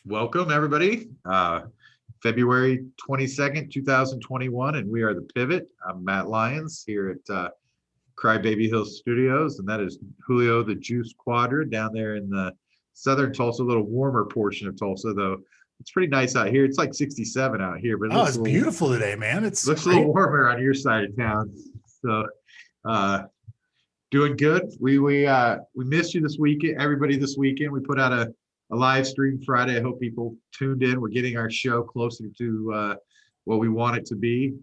Welcome, everybody. February 22nd, 2021, and we are The Pivot. I'm Matt Lyons here at Crybaby Hill Studios, and that is Julio the Juice Quadra down there in the southern Tulsa, a little warmer portion of Tulsa, though it's pretty nice out here. It's like 67 out here, but it's beautiful today, man. It's looks great. A little warmer on your side of town. So, doing good. We missed you this weekend, everybody this weekend. We put out a live stream Friday. I hope people tuned in. We're getting our show closer to what we want it to be.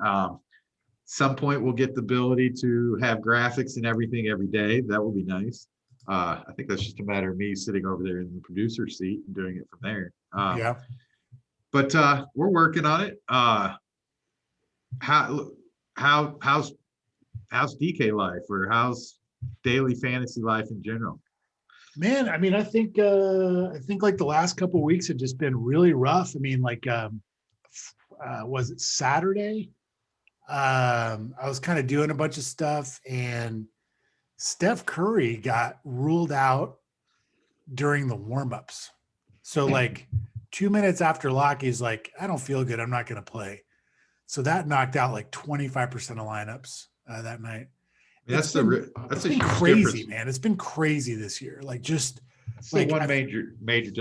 Some point we'll get the ability to have graphics and everything every day. That will be nice. I think that's just a matter of me sitting over there in the producer seat and doing it from there. Yeah. But we're working on it. How's DK life, or how's daily fantasy life in general? Man, I mean, I think like the last couple of weeks have just been really rough. I mean, like, was it Saturday? I was kind of doing a bunch of stuff, and Steph Curry got ruled out during the warmups. So like 2 minutes after lock, he's like, I don't feel good. I'm not going to play. So that knocked out like 25% of lineups that night. It's been crazy, difference. Man. It's been crazy this year. Like just so like one major.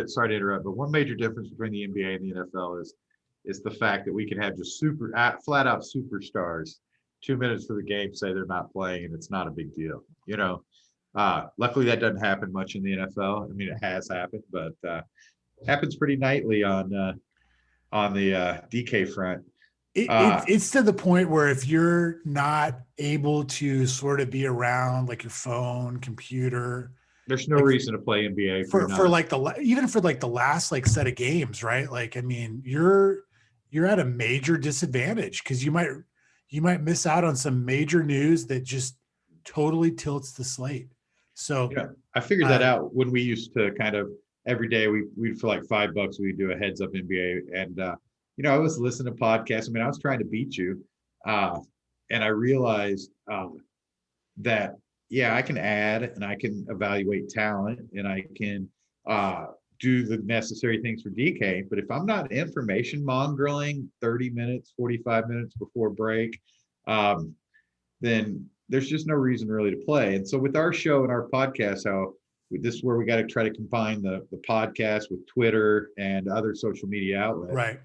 Sorry to interrupt, but one major difference between the NBA and the NFL is the fact that we can have just flat out superstars 2 minutes for the game say they're not playing, and it's not a big deal. You know, luckily that doesn't happen much in the NFL. I mean, it has happened, but happens pretty nightly on the DK front. It's to the point where if you're not able to sort of be around like your phone, computer, there's no reason to play NBA for like even for like the last like set of games, right? Like, I mean, you're at a major disadvantage because you might miss out on some major news that just totally tilts the slate. So yeah, I figured that out when we used to kind of every day we'd for like $5 we'd do a heads up NBA, and you know, I was listening to podcasts. I mean, I was trying to beat you. And I realized that, yeah, I can add and I can evaluate talent and I can do the necessary things for DK. But if I'm not information mongering 30 minutes, 45 minutes before break, then there's just no reason really to play. And so with our show and our podcast, this is where we got to try to combine the podcast with Twitter and other social media outlets. Right.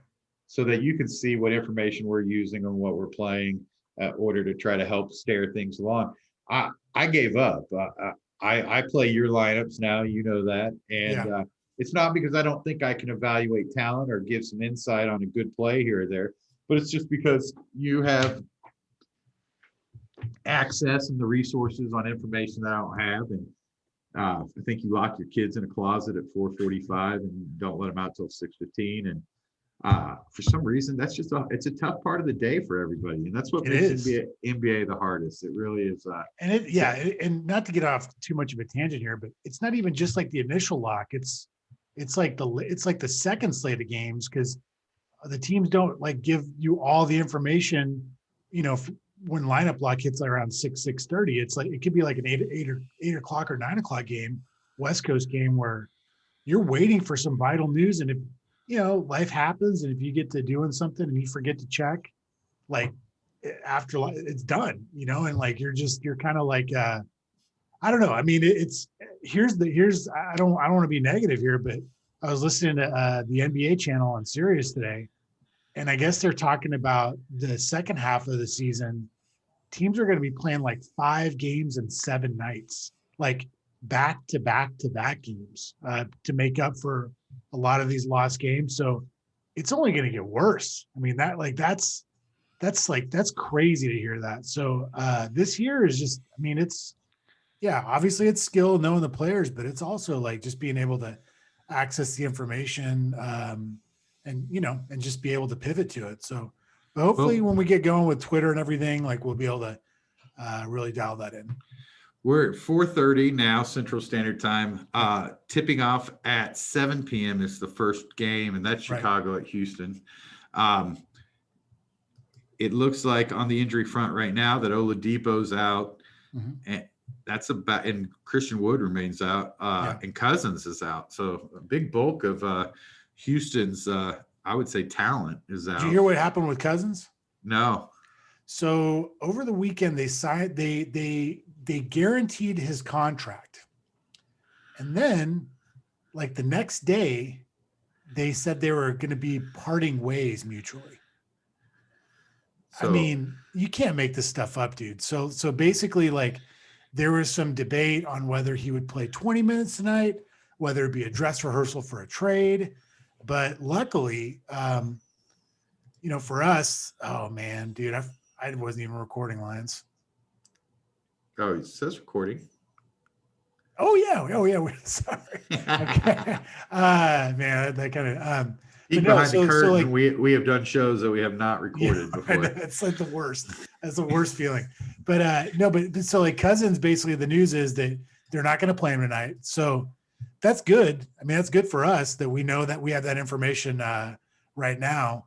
So that you can see what information we're using and what we're playing in order to try to help steer things along. I gave up. I play your lineups now, you know that. And it's not because I don't think I can evaluate talent or give some insight on a good play here or there, but it's just because you have access and the resources on information that I don't have. And I think you lock your kids in a closet at 4:45 and don't let them out till 6:15. And for some reason, that's just it's a tough part of the day for everybody, and that's what makes NBA the hardest. It really is. And not to get off too much of a tangent here, but it's not even just like the initial lock. It's like the second slate of games because the teams don't like give you all the information. You know, when lineup lock hits around 6:30, it's like it could be like an 8 o'clock or 9 o'clock game, West Coast game, where you're waiting for some vital news, and if you know, life happens, and if you get to doing something and you forget to check, like after it's done, you know, and like you're kind of like I don't know. I mean, I don't want to be negative here, but I was listening to the NBA channel on Sirius today, and I guess they're talking about the second half of the season. Teams are going to be playing like 5 games in 7 nights, like back to back games to make up for a lot of these lost games. So it's only going to get worse. I mean, that's crazy to hear that. So this year is just, I mean, obviously it's skill, knowing the players, but it's also like just being able to access the information and, you know, and just be able to pivot to it. So hopefully when we get going with Twitter and everything, like we'll be able to really dial that in. We're at 4:30 now, Central Standard Time. Tipping off at 7 p.m. is the first game, and that's Chicago at Houston. It looks like on the injury front right now that Oladipo's out, and Christian Wood remains out, and Cousins is out. So a big bulk of Houston's, I would say, talent is Did you out. hear what happened with Cousins? No. So over the weekend, they guaranteed his contract. And then like the next day, they said they were going to be parting ways mutually. So, I mean, you can't make this stuff up, dude. So basically, like, there was some debate on whether he would play 20 minutes tonight, whether it be a dress rehearsal for a trade. But luckily, for us, oh man, dude, I wasn't even recording lines. oh, it says recording. Oh yeah. Sorry. Okay. Man, that kind of Peek behind the curtain. We have done shows that we have not recorded before. It's like the worst. That's the worst feeling. But no, but so like Cousins, basically the news is that they're not going to play him tonight. So that's good. I mean, that's good for us that we know that we have that information right now.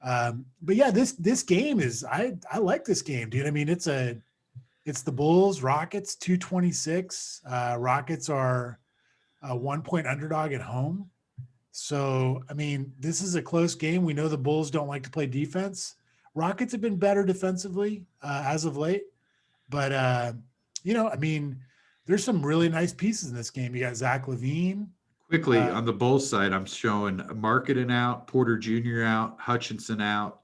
But yeah, this game is I like this game, dude. I mean, it's the Bulls Rockets 226. Rockets are a 1 point underdog at home. So, I mean, this is a close game. We know the Bulls don't like to play defense. Rockets have been better defensively as of late. But, I mean, there's some really nice pieces in this game. You got Zach LaVine. Quickly, on the Bulls side, I'm showing Marketing out, Porter Jr. out, Hutchinson out.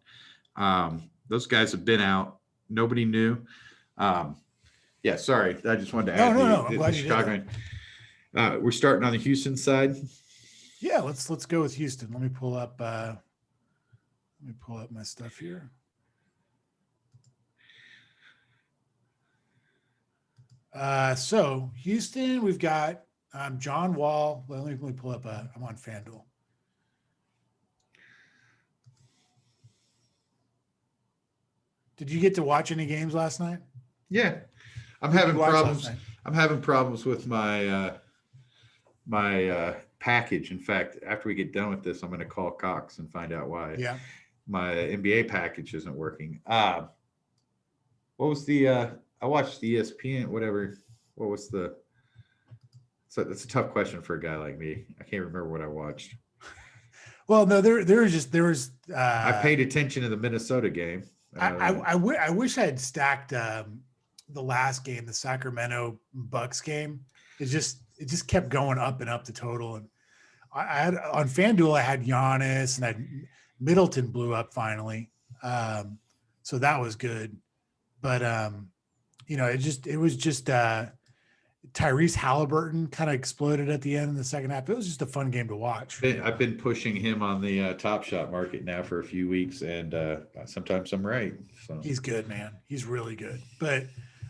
Those guys have been out. Nobody knew. Yeah, sorry. I just wanted to add No. I'm glad you Chicago. We're starting on the Houston side. Yeah, let's go with Houston. Let me pull up my stuff here. So Houston, we've got John Wall. Let me pull up. I'm on FanDuel. Did you get to watch any games last night? Yeah, I'm having problems. I'm having problems with my my package. In fact, after we get done with this, I'm going to call Cox and find out why my NBA package isn't working. What was the? I watched the ESPN. Whatever. What was the? So that's a tough question for a guy like me. I can't remember what I watched. Well, no, there was. I paid attention to the Minnesota game. I wish I had stacked the last game, the Sacramento Bucks game. It just kept going up and up the total. And I had on FanDuel, I had Giannis and I had Middleton blew up finally. So that was good. But it was just Tyrese Halliburton kind of exploded at the end in the second half. It was just a fun game to watch. I've been pushing him on the Top Shot market now for a few weeks, and sometimes I'm right. So. He's good, man. He's really good. But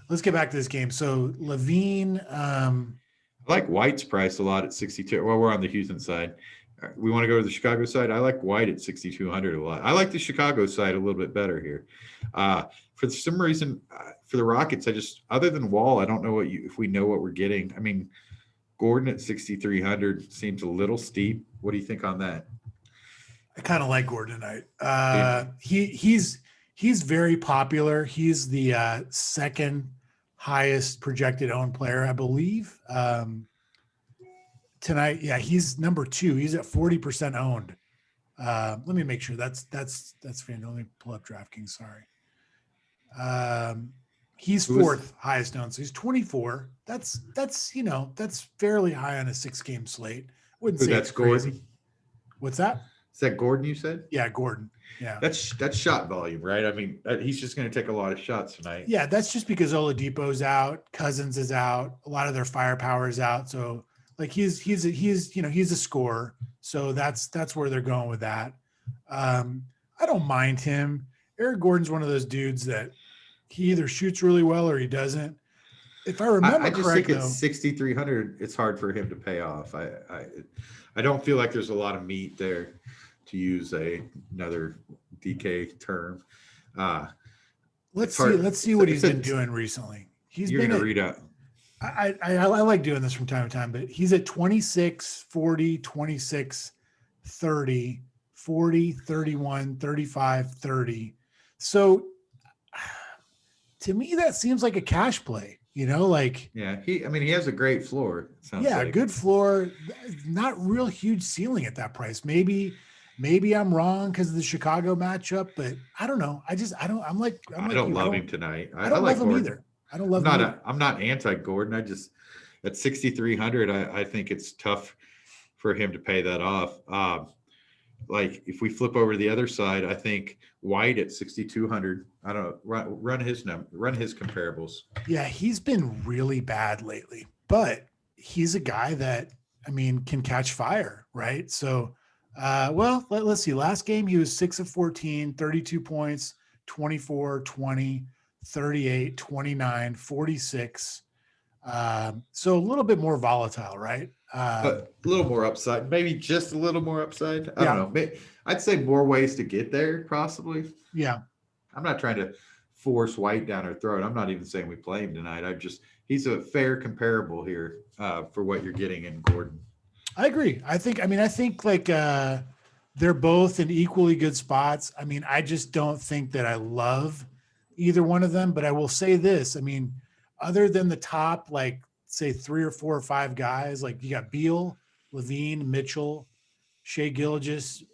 let's get back to this game. So LaVine. I like White's price a lot at 62. Well, we're on the Houston side. We want to go to the Chicago side. I like White at 6,200 a lot. I like the Chicago side a little bit better here. For some reason, for the Rockets, other than Wall, I don't know if we know what we're getting. I mean, Gordon at 6,300 seems a little steep. What do you think on that? I kind of like Gordon tonight. He's very popular. He's the second highest projected owned player, I believe. Tonight, yeah, he's number 2. He's at 40% owned. Let me make sure that's FanDuel. Let me pull up DraftKings. Sorry. He's fourth highest owned, so he's 24. That's fairly high on a 6-game slate. Wouldn't say that's crazy. Gordon. What's that? Is that Gordon you said? Yeah, Gordon. Yeah. That's shot volume, right? I mean, he's just going to take a lot of shots tonight. Yeah, that's just because Oladipo's out, Cousins is out, a lot of their firepower is out. So like he's a scorer. So that's where they're going with that. I don't mind him. Eric Gordon's one of those dudes that he either shoots really well or he doesn't. If I remember I just correct, think at 6,300, it's hard for him to pay off. I don't feel like there's a lot of meat there, to use another DK term. Let's see what he's been doing recently. You're going to read out. I like doing this from time to time, but he's at 26, 40, 26, 30, 40, 31, 35, 30. So to me, that seems like a cash play, Yeah, he has a great floor. Good floor. not real huge ceiling at that price. Maybe I'm wrong because of the Chicago matchup, but I don't know. I'm like I don't you. love him tonight. I I don't like love him Gordon. either. I don't love him either. I'm not anti-Gordon. I just at 6,300, I think it's tough for him to pay that off. Like if we flip over to the other side, I think White at 6,200. I don't know. Run his comparables. Yeah, he's been really bad lately, but he's a guy that can catch fire, right? So, let's see. Last game he was 6 of 14, 32 points, 24, 20, 38, 29, 46. So a little bit more volatile, right? But a little more upside, maybe just a little more upside. I Yeah. don't know. I'd say more ways to get there, possibly. Yeah. I'm not trying to force White down our throat. I'm not even saying we play him tonight. He's a fair comparable here for what you're getting in Gordon. I agree. I think like they're both in equally good spots. I just don't think that I love either one of them, but I will say this. Other than the top, like say 3 or 4 or 5 guys, like you got Beal, Levine, Mitchell, Shea Gilgeous,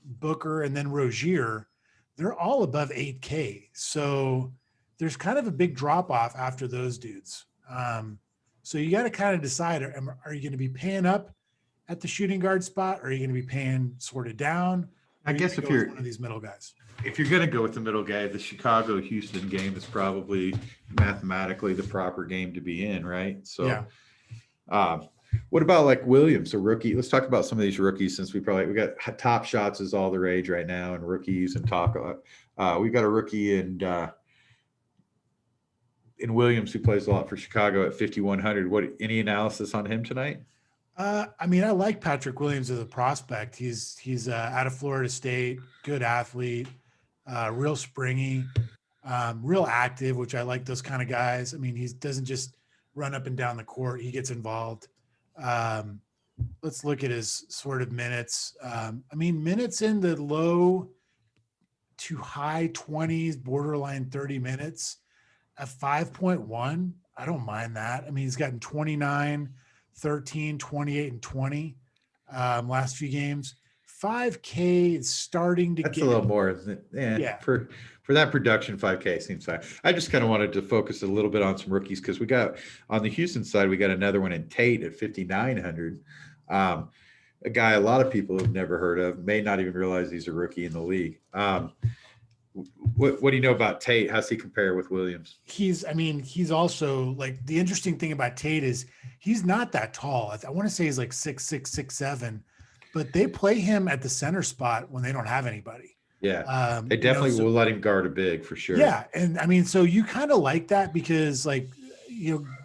Booker, and then Rozier, they're all above 8K. So there's kind of a big drop off after those dudes. So you got to kind of decide, are you going to be paying up at the shooting guard spot? Or are you going to be paying sort of down? I guess if you're one of these middle guys, if you're going to go with the middle guy, the Chicago-Houston game is probably mathematically the proper game to be in, right? So, yeah. What about like Williams, a rookie? Let's talk about some of these rookies since we got top shots is all the rage right now, and rookies and talk. We've got a rookie in Williams who plays a lot for Chicago at 5,100. Any analysis on him tonight? I like Patrick Williams as a prospect. He's out of Florida State, good athlete, real springy, real active, which I like those kind of guys. He doesn't just run up and down the court. He gets involved. Let's look at his sort of minutes. Minutes in the low to high 20s, borderline 30 minutes at 5.1. I don't mind that. He's gotten 29, 13, 28, and 20 last few games. 5K is starting to That's get a little more, isn't it? Yeah. For that production, 5K seems fine. I just kind of wanted to focus a little bit on some rookies because we got on the Houston side, we got another one in Tate at 5,900. A guy a lot of people have never heard of, may not even realize he's a rookie in the league. What do you know about Tate? How's he compare with Williams? He's also like, the interesting thing about Tate is he's not that tall. I want to say he's like 6'6", 6'7", but they play him at the center spot when they don't have anybody. Yeah. They definitely will let him guard a big for sure. Yeah. And so you kind of like that because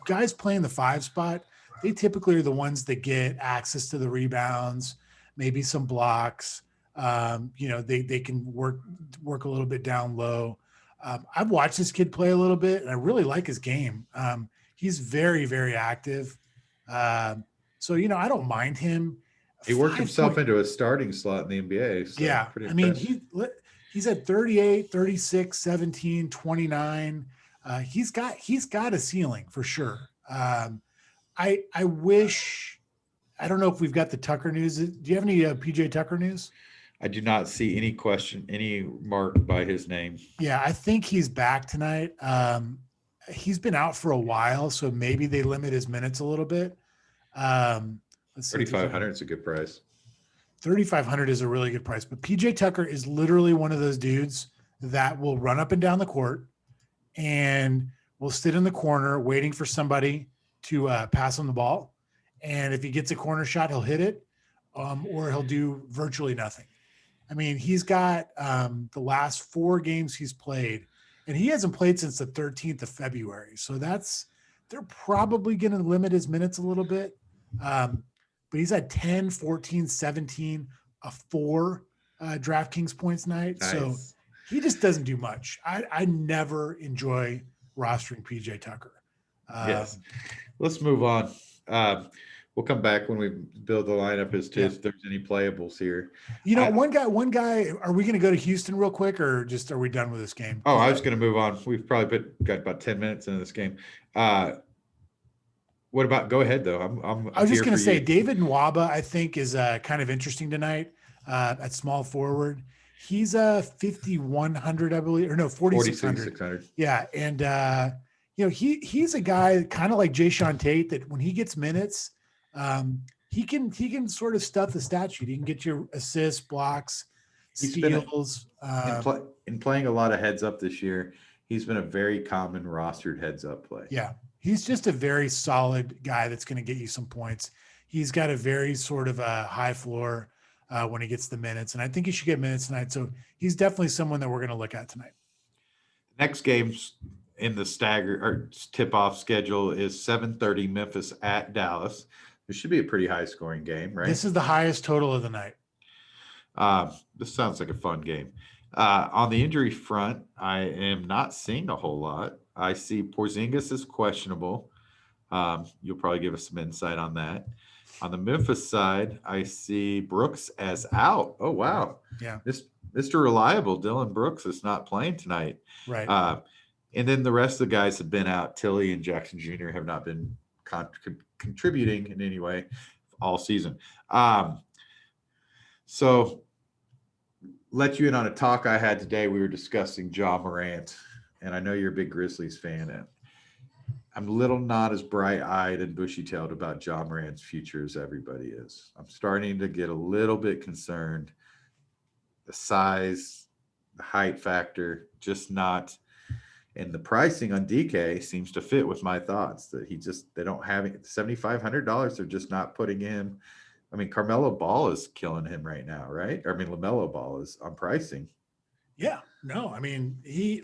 guys playing the 5 spot, they typically are the ones that get access to the rebounds, maybe some blocks. They can work a little bit down low. I've watched this kid play a little bit and I really like his game. He's very, very active. So I don't mind him. He worked himself into a starting slot in the NBA. So yeah. He's at 38, 36, 17, 29. He's got a ceiling for sure. I wish, I don't know if we've got the Tucker news. Do you have any PJ Tucker news? I do not see any mark by his name. Yeah, I think he's back tonight. He's been out for a while, so maybe they limit his minutes a little bit. 3,500 is a good price. 3,500 is a really good price. But PJ Tucker is literally one of those dudes that will run up and down the court and will sit in the corner waiting for somebody to pass him the ball. And if he gets a corner shot, he'll hit it, or he'll do virtually nothing. He's got the last 4 games he's played, and he hasn't played since the 13th of February. So they're probably going to limit his minutes a little bit. But he's had 10, 14, 17, a 4 DraftKings points night. Nice. So he just doesn't do much. I never enjoy rostering PJ Tucker. Yes. Let's move on. We'll come back when we build the lineup as to if there's any playables here. One guy, are we going to go to Houston real quick or just are we done with this game? Oh, I was going to move on. We've probably got about 10 minutes into this game. What about? Go ahead though. I'm I was just here going for to say you. David Nwaba, I think, is kind of interesting tonight at small forward. He's a 5,100, I believe, or no, 4,600. 4,600. Yeah. And, he's a guy kind of like Jayshawn Tate that when he gets minutes, he can sort of stuff the stat sheet. He can get you assists, blocks, He's been steals. in playing a lot of heads up this year. He's been a very common rostered heads up play. Yeah. He's just a very solid guy that's going to get you some points. He's got a very sort of a high floor when he gets the minutes. And I think he should get minutes tonight. So he's definitely someone that we're going to look at tonight. Next game's in the stagger or tip-off schedule is 7:30 Memphis at Dallas. This should be a pretty high scoring game, right? This is the highest total of the night. This sounds like a fun game. On the injury front, I am not seeing a whole lot. I see Porzingis is questionable. You'll probably give us some insight on that. On the Memphis side, I see Brooks as out. Oh, wow. Yeah. Mr. Reliable, Dylan Brooks, is not playing tonight. Right. And then the rest of the guys have been out. Tilly and Jackson Jr. have not been contributing in any way all season. So let you in on a talk I had today. We were discussing Ja Morant, and I know you're a big Grizzlies fan. And I'm a little not as bright-eyed and bushy-tailed about Ja Morant's future as everybody is. I'm starting to get a little bit concerned. The size, the height factor, just not. And the pricing on DK seems to fit with my thoughts that they don't have it. $7,500. They're just not putting him. I mean, Carmelo Ball is killing him right now, right? I mean, LaMelo Ball is on pricing. Yeah, no, I mean, he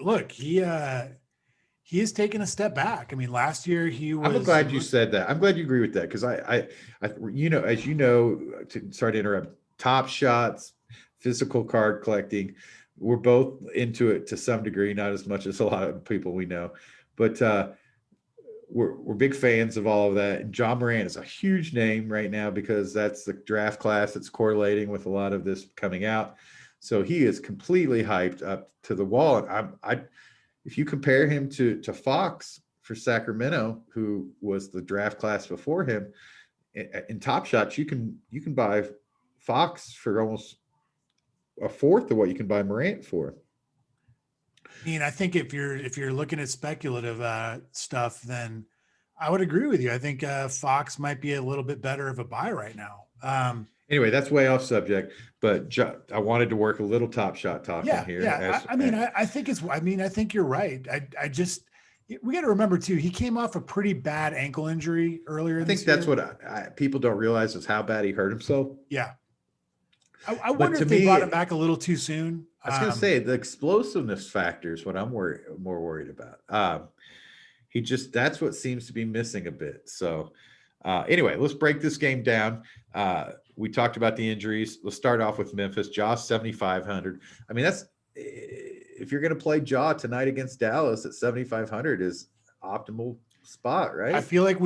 is taking a step back. I mean, last year he was. I'm glad you said that. I'm glad you agree with that because I, as you know, sorry to interrupt. Top Shots, physical card collecting, we're both into it to some degree, not as much as a lot of people we know, but we're big fans of all of that. And Ja Morant is a huge name right now because that's the draft class that's correlating with a lot of this coming out. So he is completely hyped up to the wall. And if you compare him to Fox for Sacramento, who was the draft class before him, in Top Shots, you can buy Fox for almost a fourth of what you can buy Morant for. I mean, I think if you're looking at speculative stuff, then I would agree with you. I think Fox might be a little bit better of a buy right now. Anyway, that's way off subject, but I wanted to work a little Top Shot talk in here. Yeah. I think you're right. We got to remember too, he came off a pretty bad ankle injury earlier. I think that's what people don't realize is how bad he hurt himself. Yeah. I wonder if they brought him back a little too soon. I was going to say the explosiveness factor is what I'm more worried about. That's what seems to be missing a bit. So anyway, let's break this game down. We talked about the injuries. Let's start off with Memphis. Ja 7,500. I mean, that's if you're going to play Ja tonight against Dallas at 7,500 is optimal spot, right? I feel like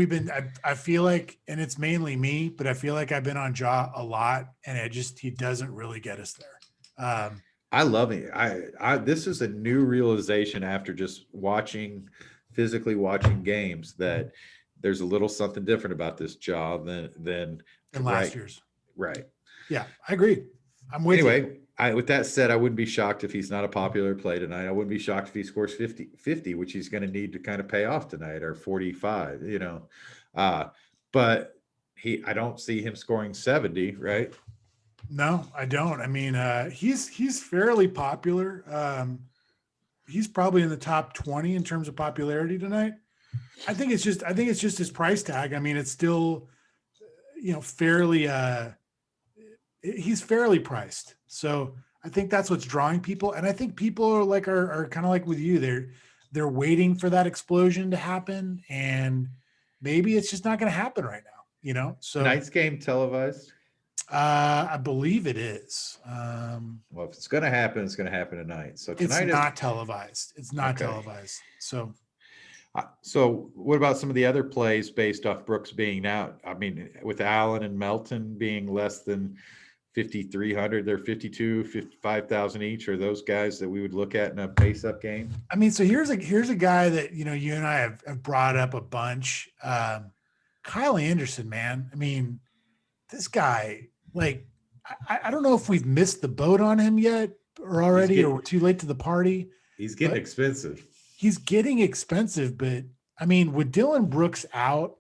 I feel like, and it's mainly me, but I feel like I've been on Ja a lot, and he doesn't really get us there. I love it. This is a new realization after just physically watching games that there's a little something different about this Ja than last year's. Right. Yeah, I agree. I'm with you. Anyway, with that said, I wouldn't be shocked if he's not a popular play tonight. I wouldn't be shocked if he scores 50, which he's going to need to kind of pay off tonight, or 45, but I don't see him scoring 70, right? No, I don't. I mean, he's fairly popular. He's probably in the top 20 in terms of popularity tonight. I think it's just his price tag. I mean, it's still, fairly, he's fairly priced. So I think that's what's drawing people. And I think people are kind of like with you. They're waiting for that explosion to happen. And maybe it's just not going to happen right now, so tonight's game televised. I believe it is. Well, if it's going to happen, it's going to happen tonight. So tonight it's not televised. It's not televised. So what about some of the other plays based off Brooks being out? I mean, with Allen and Melton being less than 5,300, they're 52, 55,000 each. Are those guys that we would look at in a pace-up game? I mean, so here's a guy that, you and I have brought up a bunch. Kylie Anderson, man. I mean, this guy, like, I don't know if we've missed the boat on him yet or already, or we're too late to the party. He's getting expensive. He's getting expensive, but I mean, with Dylan Brooks out,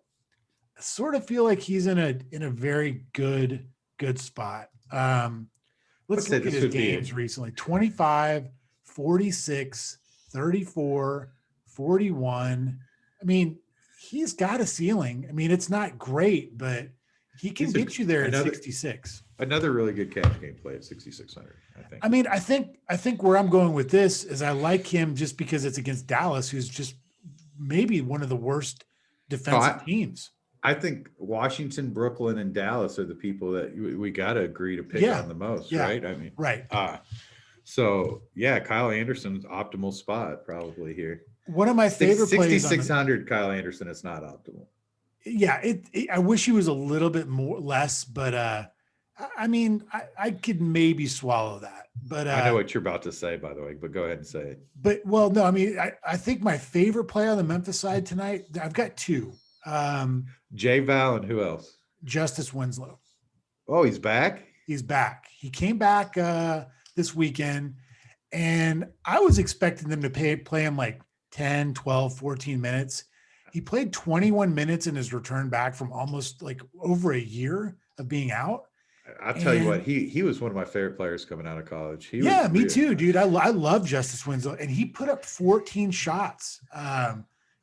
I sort of feel like he's in a very good spot. Let's look at his games recently. 25, 46, 34, 41. I mean, he's got a ceiling. I mean, it's not great, but he can get you there at 66. Another really good cash game play at 6,600, I think. I mean, I think where I'm going with this is I like him just because it's against Dallas, who's just maybe one of the worst defensive teams. I think Washington, Brooklyn, and Dallas are the people that we got to agree to pick on the most, right? I mean, right. So yeah, Kyle Anderson's optimal spot probably here. One of my favorite plays. 6,600 Kyle Anderson is not optimal. Yeah, I wish he was a little bit less, but I mean, I could maybe swallow that. But I know what you're about to say, by the way, but go ahead and say it. But well, no, I mean, I think my favorite play on the Memphis side tonight, I've got two. Jay Val and who else? Justice Winslow. Oh, he's back? He's back. He came back this weekend, and I was expecting them to play him like 10, 12, 14 minutes. He played 21 minutes in his return back from almost like over a year of being out. I'll tell you what, he was one of my favorite players coming out of college. Me too, dude. I love Justice Winslow, and he put up 14 shots.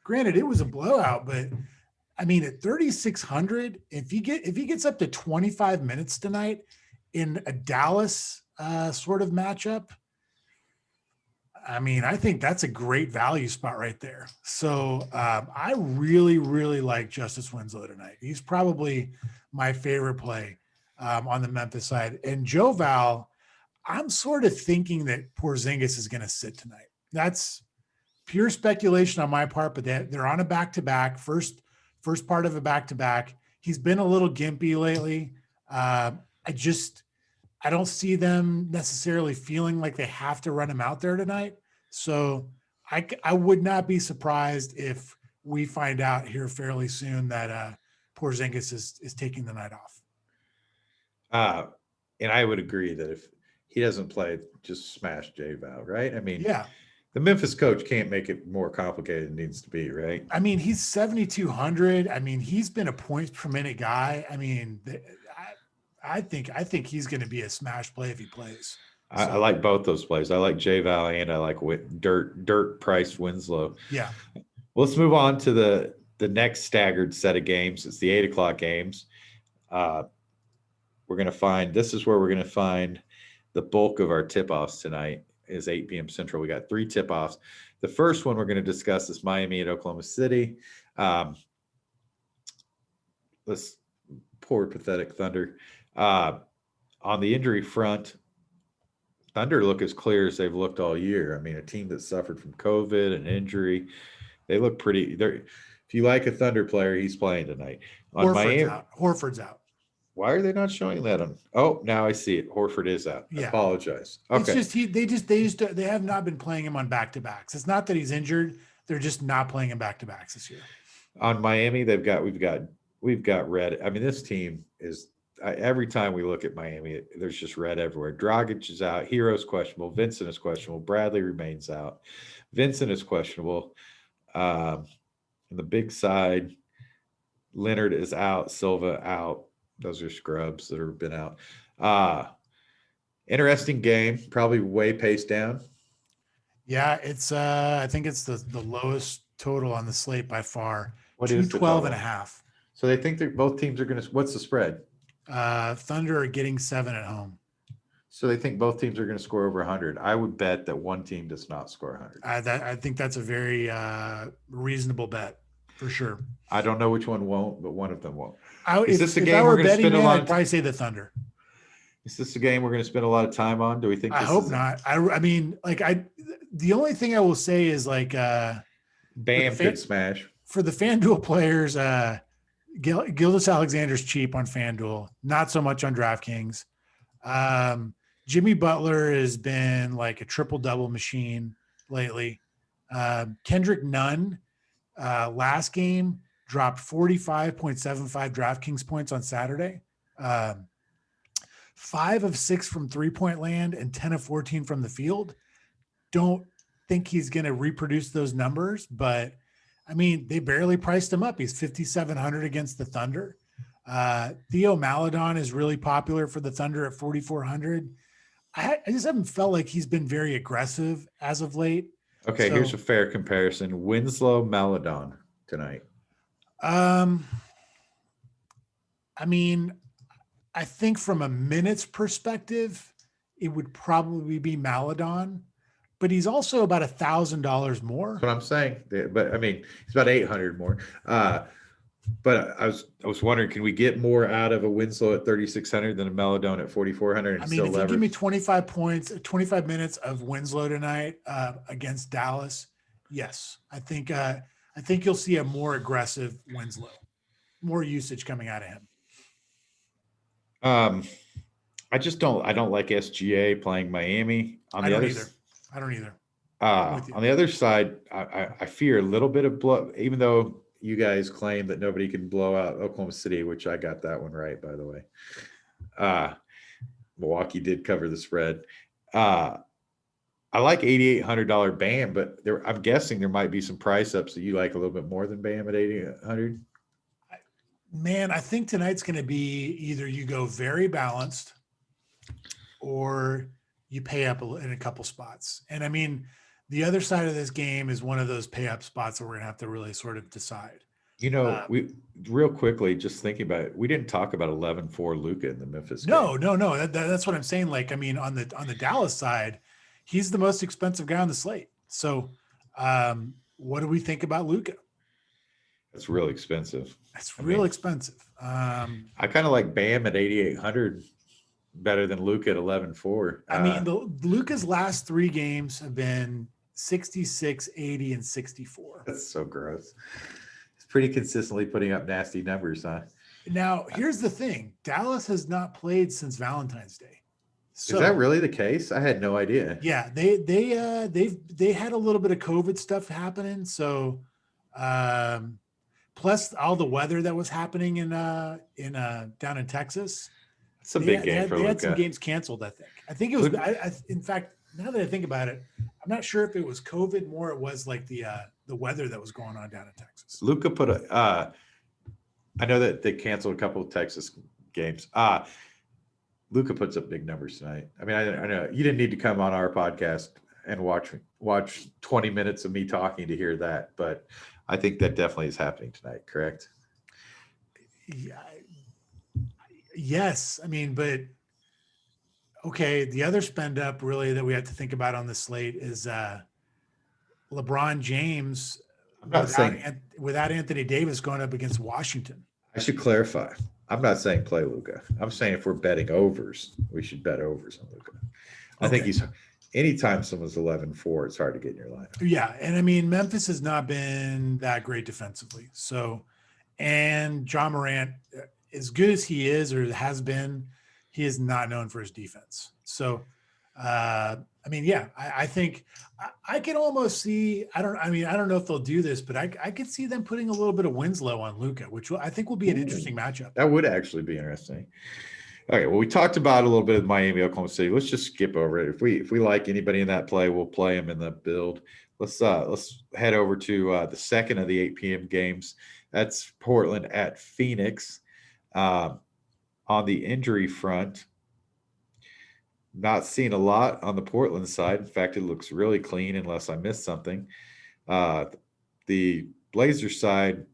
Granted, it was a blowout, but I mean, at 3,600, if he gets up to 25 minutes tonight in a Dallas sort of matchup, I mean, I think that's a great value spot right there. So I really, really like Justice Winslow tonight. He's probably my favorite play on the Memphis side. And Joe Val, I'm sort of thinking that Porzingis is going to sit tonight. That's pure speculation on my part, but they're on a back-to-back, first part of a back-to-back. He's been a little gimpy lately. I don't see them necessarily feeling like they have to run him out there tonight. So I would not be surprised if we find out here fairly soon that Porzingis is taking the night off. And I would agree that if he doesn't play, just smash J-Val, right? I mean, yeah. The Memphis coach can't make it more complicated than it needs to be, right? I mean, he's 7,200. I mean, he's been a points per minute guy. I mean, I think he's going to be a smash play if he plays. So. I like both those plays. I like J-Val and I like dirt priced Winslow. Yeah. Well, let's move on to the next staggered set of games. It's the 8:00 games. This is where we're going to find the bulk of our tip-offs tonight. Is 8 p.m. Central. We got 3 tip-offs. The first one we're going to discuss is Miami at Oklahoma City. This poor, pathetic Thunder. On the injury front, Thunder look as clear as they've looked all year. I mean, a team that suffered from COVID and injury, they look pretty. If you like a Thunder player, he's playing tonight. Horford's out. Why are they not showing that on? Oh, now I see it. Horford is out. Yeah. I apologize. Okay. It's just they have not been playing him on back-to-backs. It's not that he's injured. They're just not playing him back-to-backs this year. On Miami, we've got red. I mean, this team is every time we look at Miami, there's just red everywhere. Dragic is out. Hero's questionable. Vincent is questionable. Bradley remains out. Vincent is questionable. On the big side, Leonard is out. Silva out. Those are scrubs that have been out. Interesting game, probably way paced down. Yeah, it's I think it's the lowest total on the slate by far. What is 212.5. So they think that both teams are going to. What's the spread? Thunder are getting 7 at home. So they think both teams are going to score over 100. I would bet that one team does not score 100. I think that's a very reasonable bet for sure. I don't know which one won't, but one of them won't. Is this a game we're going to spend a lot? I'd probably say the Thunder. Is this a game we're going to spend a lot of time on? Do we think? I hope not. I mean, the only thing I will say is like, Bam could smash for the FanDuel players. Gildas Alexander's cheap on FanDuel, not so much on DraftKings. Jimmy Butler has been like a triple-double machine lately. Kendrick Nunn, last game, dropped 45.75 DraftKings points on Saturday. 5 of 6 from 3-point land and 10 of 14 from the field. Don't think he's going to reproduce those numbers, but I mean, they barely priced him up. He's 5,700 against the Thunder. Theo Maledon is really popular for the Thunder at 4,400. I just haven't felt like he's been very aggressive as of late. Okay, here's a fair comparison. Winslow Maledon tonight. I mean, I think from a minutes perspective, it would probably be Maledon, but he's also about $1,000 more. That's what I'm saying. But I mean, he's about 800 more. But I was wondering, can we get more out of a Winslow at 3,600 than a Maledon at 4,400? I mean, if you give me 25 points, 25 minutes of Winslow tonight against Dallas, yes, I think you'll see a more aggressive Winslow, more usage coming out of him. I don't like SGA playing Miami. I don't either. On the other side, I fear a little bit of blow, even though you guys claim that nobody can blow out Oklahoma City, which I got that one right, by the way. Milwaukee did cover the spread. I like $8,800 Bam, but I'm guessing there might be some price ups that you like a little bit more than Bam at 8,800. Man, I think tonight's going to be either you go very balanced or you pay up in a couple spots. And I mean, the other side of this game is one of those pay up spots that we're going to have to really sort of decide. You know, we real quickly, just thinking about it, we didn't talk about 11-4 Luka in the Memphis game. No. That's what I'm saying. Like, I mean, on the Dallas side, he's the most expensive guy on the slate. So what do we think about Luka? That's really expensive. That's real expensive. I kind of like Bam at 8,800 better than Luka at 11-4. I mean, Luka's last 3 games have been 66, 80, and 64. That's so gross. He's pretty consistently putting up nasty numbers, huh? Now, here's the thing. Dallas has not played since Valentine's Day. So, is that really the case? I had no idea. Yeah, they had a little bit of COVID stuff happening. So plus all the weather that was happening in down in Texas. It's a big game for Luka. They had some games canceled, I think. I think it was in fact, now that I think about it, I'm not sure if it was COVID more it was like the weather that was going on down in Texas. Luka put I know that they canceled a couple of Texas games. Luka puts up big numbers tonight. I mean, I know you didn't need to come on our podcast and watch 20 minutes of me talking to hear that, but I think that definitely is happening tonight, correct? Yeah. Yes. I mean, but okay. The other spend up really that we have to think about on the slate is LeBron James without Anthony Davis going up against Washington. I should clarify. I'm not saying play Luka. I'm saying if we're betting overs, we should bet overs on Luka. I think anytime someone's 11-4, it's hard to get in your lineup. Yeah. And I mean, Memphis has not been that great defensively. So, and John Morant, as good as he is or has been, he is not known for his defense. So, I mean, yeah, I think I can almost see, I don't know if they'll do this, but I could see them putting a little bit of Winslow on Luka, which I think will be an interesting matchup. That would actually be interesting. Okay, well, we talked about a little bit of Miami, Oklahoma City. Let's just skip over it. If we like anybody in that play, we'll play them in the build. Let's head over to the second of the 8 p.m. games. That's Portland at Phoenix. On the injury front, not seeing a lot on the Portland side. In fact, it looks really clean unless I missed something. The Blazers side,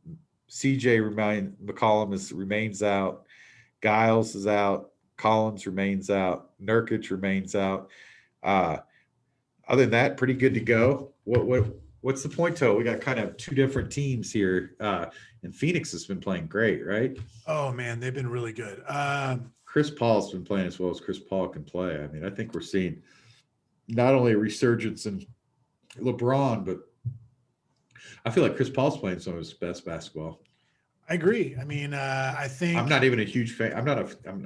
McCollum remains out. Giles is out. Collins remains out. Nurkic remains out. Other than that, pretty good to go. What's the point total? We got kind of 2 different teams here. And Phoenix has been playing great, right? Oh, man, they've been really good. Chris Paul's been playing as well as Chris Paul can play. I mean, I think we're seeing not only a resurgence in LeBron, but I feel like Chris Paul's playing some of his best basketball. I agree. I mean, I think I'm not even a huge fan.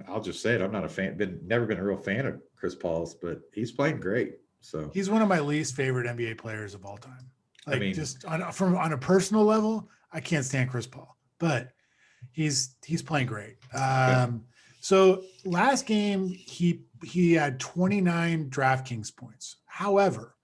I'll just say it. I'm not a fan. Never been a real fan of Chris Paul's, but he's playing great. So he's one of my least favorite NBA players of all time. Like, I mean, just on a personal level, I can't stand Chris Paul. but he's playing great. Okay. So last game he had 29 DraftKings points. However,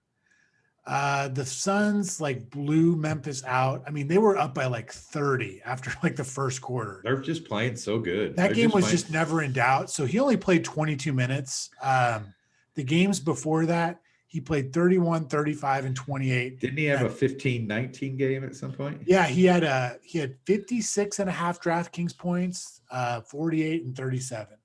the Suns like blew Memphis out. I mean, they were up by like 30 after like the first quarter. They're just playing so good. That They're game was playing. just never in doubt. So he only played 22 minutes. The games before that, he played 31, 35, and 28. Didn't he have a 15-19 game at some point? Yeah, he had 56 and a half DraftKings points, 48 and 37.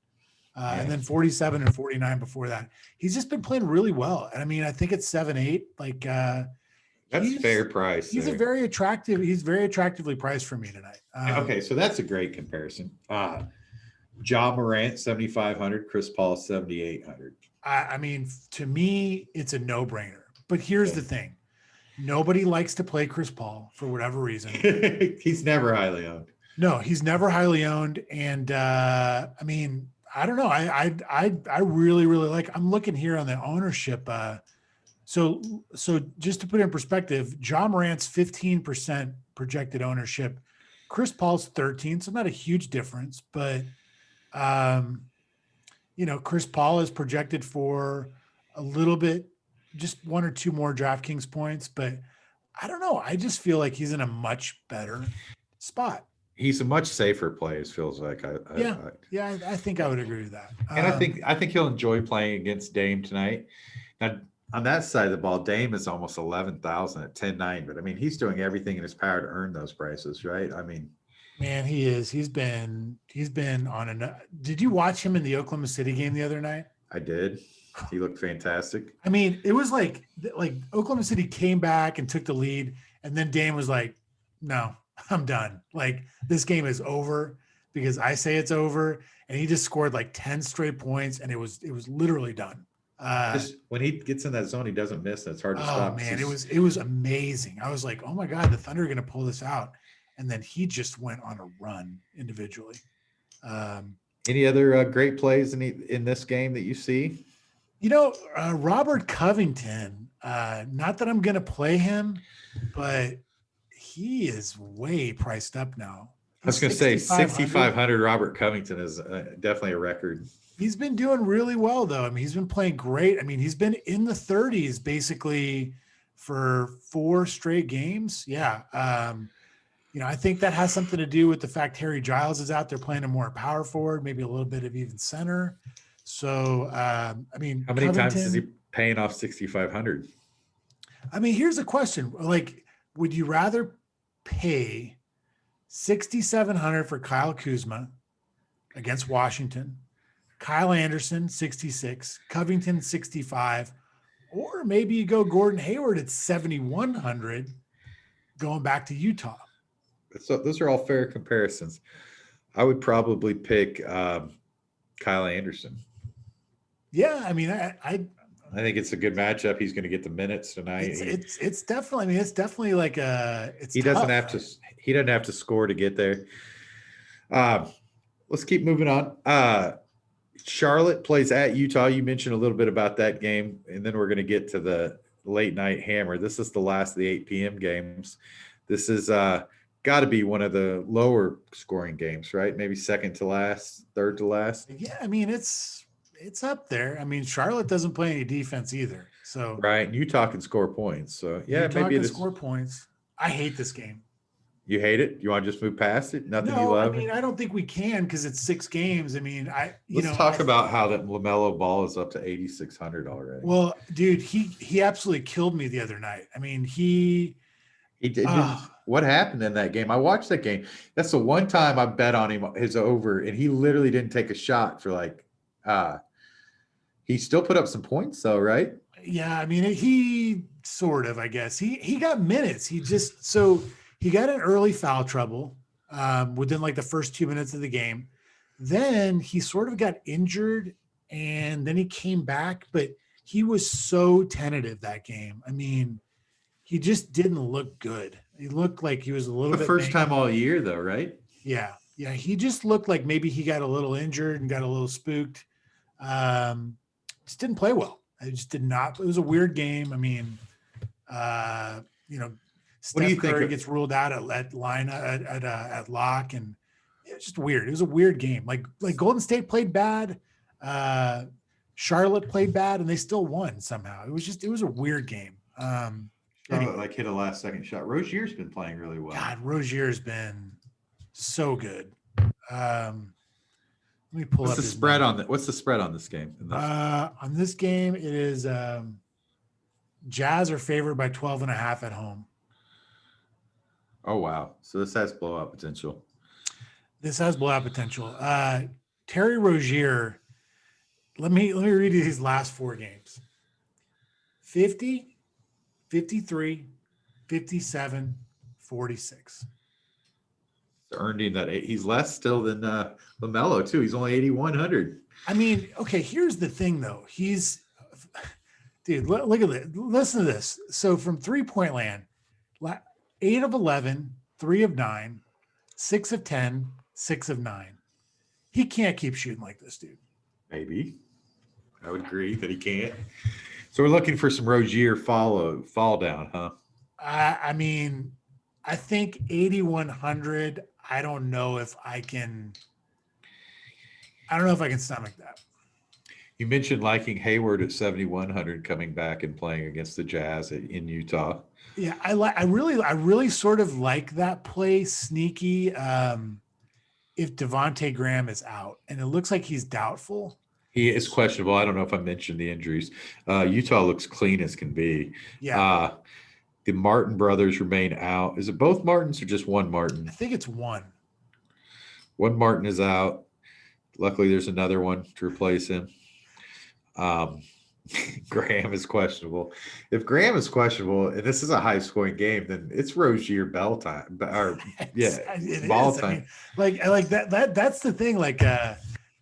And then 47 and 49 before that. He's just been playing really well. And I mean, I think it's 7-8. Like that's fair price. He's very attractively priced for me tonight. Okay, so that's a great comparison. Ja Morant 7,500, Chris Paul 7,800. I mean, to me, it's a no-brainer. But here's the thing. Nobody likes to play Chris Paul for whatever reason. He's never highly owned. No, he's never highly owned. And I mean, I don't know. I really, really like, I'm looking here on the ownership. So just to put it in perspective, Ja Morant's 15% projected ownership. Chris Paul's 13, so not a huge difference, but Chris Paul is projected for a little bit, just one or two more DraftKings points, but I don't know. I just feel like he's in a much better spot. He's a much safer play, it feels like. I think I would agree with that. And I think he'll enjoy playing against Dame tonight. Now, on that side of the ball, Dame is almost 11,000 at 10-9, but I mean, he's doing everything in his power to earn those prices, right? I mean, man, he is. He's been on Did you watch him in the Oklahoma City game the other night? I did. He looked fantastic. I mean, it was like Oklahoma City came back and took the lead, and then Dame was like, "No, I'm done. Like, this game is over because I say it's over." And he just scored like 10 straight points, and it was literally done. Just when he gets in that zone, he doesn't miss. It's hard to stop. Oh man, it was amazing. I was like, "Oh my God, the Thunder are going to pull this out." And then he just went on a run individually. Any other great plays in this game that you see? Robert Covington, not that I'm going to play him, but he is way priced up now. I was going to say 6,500 Robert Covington is definitely a record. He's been doing really well, though. I mean, he's been playing great. I mean, he's been in the 30s basically for 4 straight games. Yeah. I think that has something to do with the fact Harry Giles is out there playing a more power forward, maybe a little bit of even center. So, I mean, how many times is he paying off 6,500? I mean, here's a question. Like, would you rather pay 6,700 for Kyle Kuzma against Washington, Kyle Anderson, 66, Covington, 65, or maybe you go Gordon Hayward at 7,100 going back to Utah? So those are all fair comparisons. I would probably pick Kyle Anderson. Yeah, I mean, I think it's a good matchup. He's going to get the minutes tonight. It's definitely. I mean, it's definitely like he doesn't have to. He doesn't have to score to get there. Let's keep moving on. Charlotte plays at Utah. You mentioned a little bit about that game, and then we're going to get to the late night hammer. This is the last of the 8 p.m. games. This is got to be one of the lower scoring games, right? Maybe second to last, third to last. Yeah, I mean, it's up there. I mean, Charlotte doesn't play any defense either. So right, Utah can score points. So yeah, Utah maybe can score points. I hate this game. You hate it? You want to just move past it? Nothing you love? I mean, I don't think we can because it's 6 games. I mean, let's talk about how that LaMelo Ball is up to 8,600 already. Well, dude, he absolutely killed me the other night. I mean, he did. What happened in that game? I watched that game. That's the one time I bet on him his over, and he literally didn't take a shot for like. He still put up some points, though, right? Yeah, I mean, he sort of. I guess he got minutes. He got an early foul trouble within like the first 2 minutes of the game. Then he sort of got injured, and then he came back, but he was so tentative that game. I mean, he just didn't look good. He looked like he was a little bit. The first time all year, though, right? Yeah. Yeah. He just looked like maybe he got a little injured and got a little spooked. Just didn't play well. I just did not. It was a weird game. I mean, What do you Steph think? Curry gets ruled out at line at lock, and it was just weird. It was a weird game. Like Golden State played bad, Charlotte played bad, and they still won somehow. It was a weird game. Charlotte like hit a last second shot. Rozier's been playing really well. God, Rozier's been so good. Let me pull What's up the spread on that? What's the spread on this game? On this game, it is Jazz are favored by 12.5 at home. Oh wow! So this has blowout potential. This has blowout potential. Terry Rozier, let me read you his last 4 games. 50, 53, 57, 46. Earned him that. He's less still than LaMelo too. He's only 8,100. I mean, okay, here's the thing though. Dude, look at this. Listen to this. So from 3-point land, 8 of 11, 3 of 9, 6 of 10, 6 of 9. He can't keep shooting like this, dude. Maybe. I would agree that he can't. So we're looking for some Rozier fall down, huh? I mean, I think 8,100. I don't know if I can stomach that. You mentioned liking Hayward at 7,100 coming back and playing against the Jazz in Utah. Yeah, I really sort of like that play sneaky. If Devontae Graham is out, and it looks like he's doubtful. He is questionable. I don't know if I mentioned the injuries. Utah looks clean as can be. Yeah. The Martin brothers remain out. Is it both Martins or just one Martin? I think it's one. One Martin is out. Luckily, there's another one to replace him. Graham is questionable. If Graham is questionable, and this is a high-scoring game, then it's Rozier bell time. Or ball time. I mean, like that. That's the thing. Like,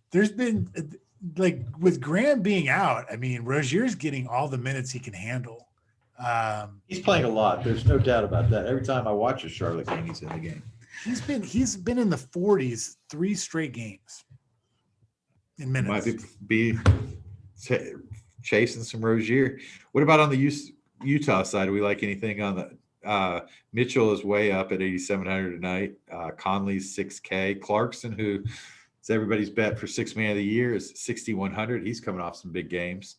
there's been like with Graham being out. I mean, Rozier's getting all the minutes he can handle. He's playing a lot. There's no doubt about that. Every time I watch a Charlotte game, he's in the game. He's been in the 40s 3 straight games in minutes. Might be chasing some Rozier. What about on the Utah side? Do we like anything on the Mitchell is way up at 8,700 tonight. Conley's 6K. Clarkson, who is everybody's bet for 6th man of the year, is 6,100. He's coming off some big games.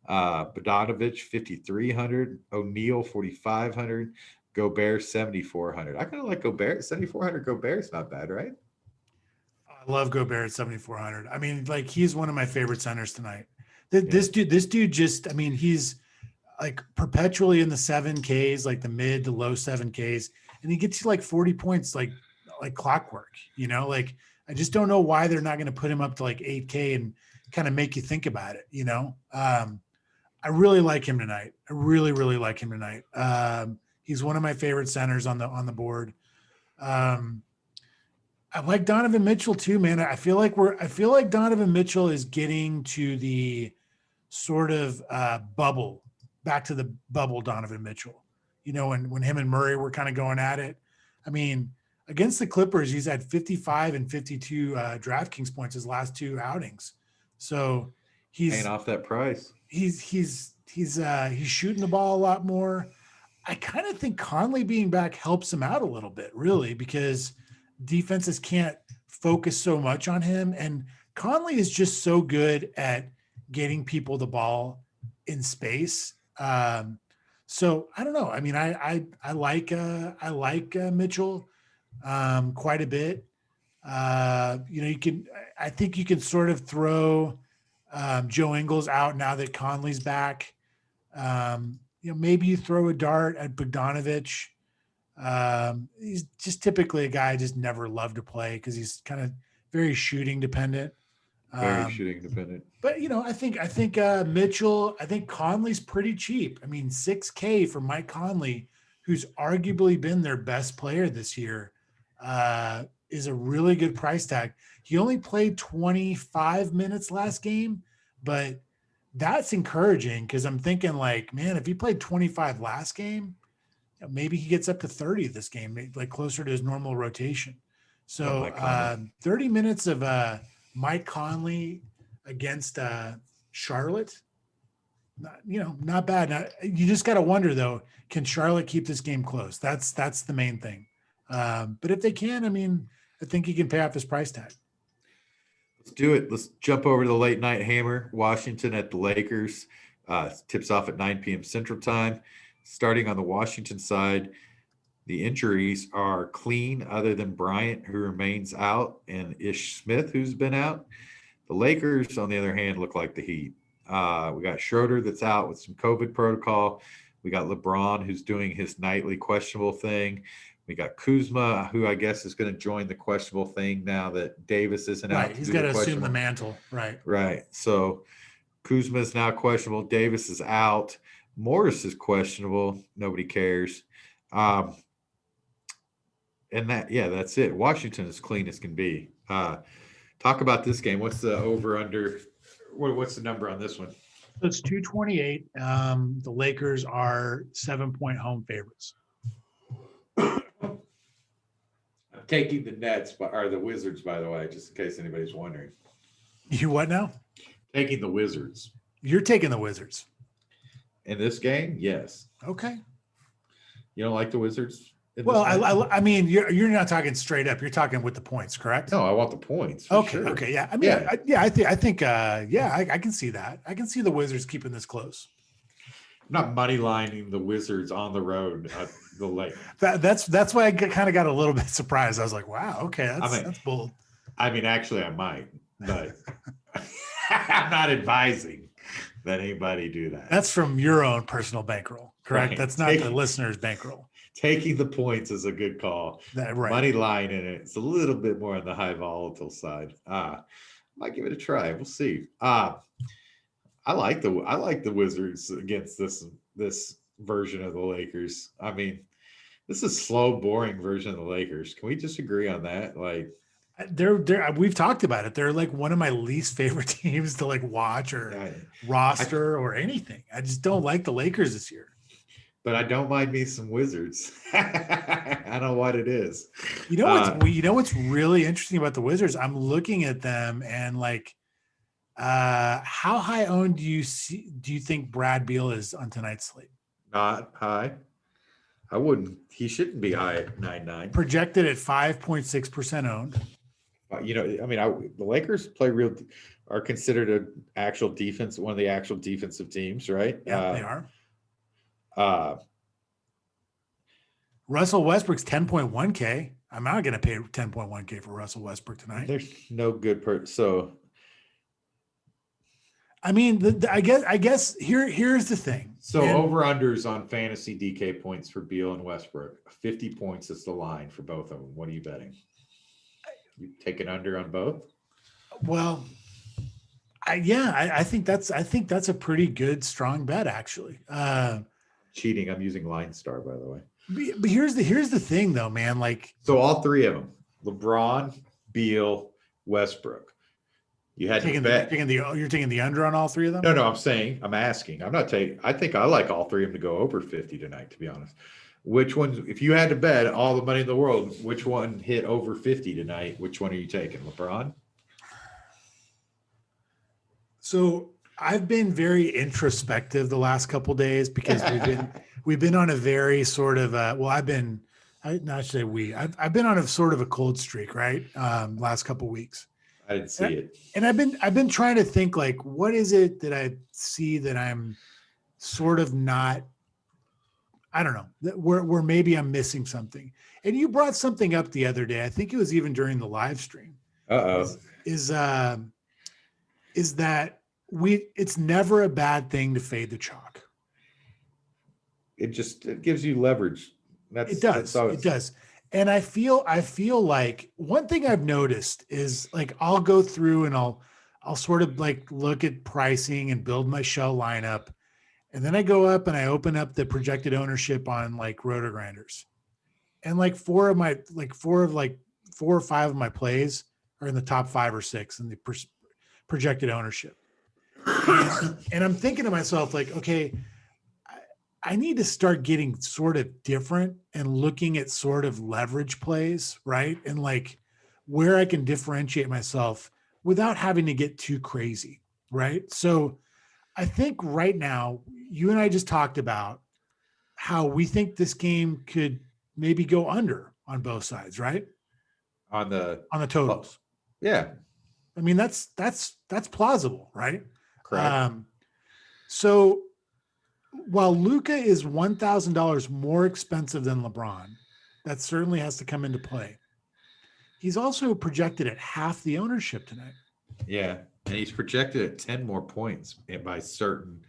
Bogdanovich 5,300, O'Neal 4,500, Gobert 7,400. I kind of like Gobert. 7,400 Gobert's not bad, right? I love Gobert at 7,400. I mean, like he's one of my favorite centers tonight. This dude just, I mean, he's like perpetually in the 7Ks, like the mid to low 7Ks, and he gets you like 40 points, like clockwork. You know, like I just don't know why they're not going to put him up to like 8K and kind of make you think about it. You know. I really like him tonight. I really, really like him tonight. He's one of my favorite centers on the board. I like Donovan Mitchell too, man. I feel like Donovan Mitchell is getting to the sort of back to the bubble Donovan Mitchell. You know, when him and Murray were kind of going at it. I mean, against the Clippers, he's had 55 and 52 DraftKings points his last 2 outings. So he's paying off that price. He's shooting the ball a lot more. I kind of think Conley being back helps him out a little bit, really, because defenses can't focus so much on him. And Conley is just so good at getting people the ball in space. So I don't know. I mean, I like Mitchell quite a bit. You know, I think you can sort of throw Joe Ingles out now that Conley's back. You know, maybe you throw a dart at Bogdanovich. He's just typically a guy I just never love to play because he's kind of very shooting dependent. But you know, I think Mitchell. I think Conley's pretty cheap. I mean, 6K for Mike Conley, who's arguably been their best player this year, is a really good price tag. He only played 25 minutes last game, but that's encouraging because I'm thinking like, man, if he played 25 last game, maybe he gets up to 30 this game, like closer to his normal rotation. So 30 minutes of Mike Conley against Charlotte. not bad. Now, you just got to wonder though, can Charlotte keep this game close? That's the main thing. But if they can, I mean, I think he can pay off his price tag. Let's do it. Let's jump over to the late night hammer. Washington at the Lakers. Tips off at 9 p.m. Central Time. Starting on the Washington side, the injuries are clean other than Bryant, who remains out, and Ish Smith, who's been out. The Lakers, on the other hand, look like the Heat. We got Schroeder that's out with some COVID protocol. We got LeBron, who's doing his nightly questionable thing. We got Kuzma, who I guess is going to join the questionable thing now that Davis isn't out. Right, he's got to assume the mantle. Right. So Kuzma is now questionable. Davis is out. Morris is questionable. Nobody cares. And that's it. Washington is clean as can be. Talk about this game. What's the over under? What's the number on this one? So it's 228. The Lakers are 7-point home favorites. I'm taking the Nets, or the Wizards, by the way, just in case anybody's wondering. You what now? Taking the Wizards. You're taking the Wizards. In this game? Yes. Okay. You don't like the Wizards? Well, I mean, you're not talking straight up. You're talking with the points, correct? No, I want the points. Okay. Sure. Okay. Yeah. I mean, I think, I can see that. I can see the Wizards keeping this close. I'm not money lining the Wizards on the road at the Lake. That's why I kind of got a little bit surprised. I was like, wow, okay, that's bold. I mean, actually, I might, but I'm not advising that anybody do that. That's from your own personal bankroll, correct? Right. That's not the listener's bankroll. Taking the points is a good call. Right. Money line in it's a little bit more on the high volatile side. Might give it a try. We'll see. I like the Wizards against this version of the Lakers. I mean, this is slow, boring version of the Lakers. Can we just agree on that? Like, we've talked about it. They're like one of my least favorite teams to like watch or roster or anything. I just don't like the Lakers this year. But I don't mind me some Wizards. I don't know what it is. You know what's really interesting about the Wizards? I'm looking at them and like, how high owned do you think Brad Beal is on tonight's slate? Not high. I wouldn't. He shouldn't be high at 9.9. Projected at 5.6% owned. The Lakers are considered one of the actual defensive teams, right? Yeah, they are. Russell Westbrook's 10.1K. I'm not going to pay 10.1K for Russell Westbrook tonight. There's no good so. I mean, I guess here's the thing. So over-unders on fantasy DK points for Beal and Westbrook. 50 points is the line for both of them. What are you betting? You take an under on both? Well, I think that's a pretty good, strong bet, actually. Cheating. I'm using Line Star, by the way. But here's the thing, though, man. Like, so all three of them: LeBron, Beal, Westbrook. You had to bet. You're taking the under on all three of them? No, I'm asking. I'm not taking. I think I like all three of them to go over 50 tonight, to be honest. Which ones, if you had to bet all the money in the world, which one hit over 50 tonight? Which one are you taking? LeBron? So I've been very introspective the last couple of days because we've been on a very sort of I've been on a sort of a cold streak, right? Last couple of weeks. I didn't see it. And I've been trying to think, like, what is it that I see that I'm sort of not, I don't know, where maybe I'm missing something. And you brought something up the other day. I think it was even during the live stream. Is that it's never a bad thing to fade the chalk. It gives you leverage. It does. And I feel like one thing I've noticed is, like, I'll go through and I'll sort of like look at pricing and build my shell lineup. And then I go up and I open up the projected ownership on like Roto Grinders. And like four or five of my plays are in the top 5 or 6 in the projected ownership. And I'm thinking to myself, like, okay, I need to start getting sort of different and looking at sort of leverage plays, right? And like where I can differentiate myself without having to get too crazy, right? So I think right now, you and I just talked about how we think this game could maybe go under on both sides, right? On the On the totals. yeah, I mean, that's plausible, right? correct. So while Luka is $1,000 more expensive than LeBron, that certainly has to come into play. He's also projected at half the ownership tonight. Yeah, and he's projected at 10 more points by certain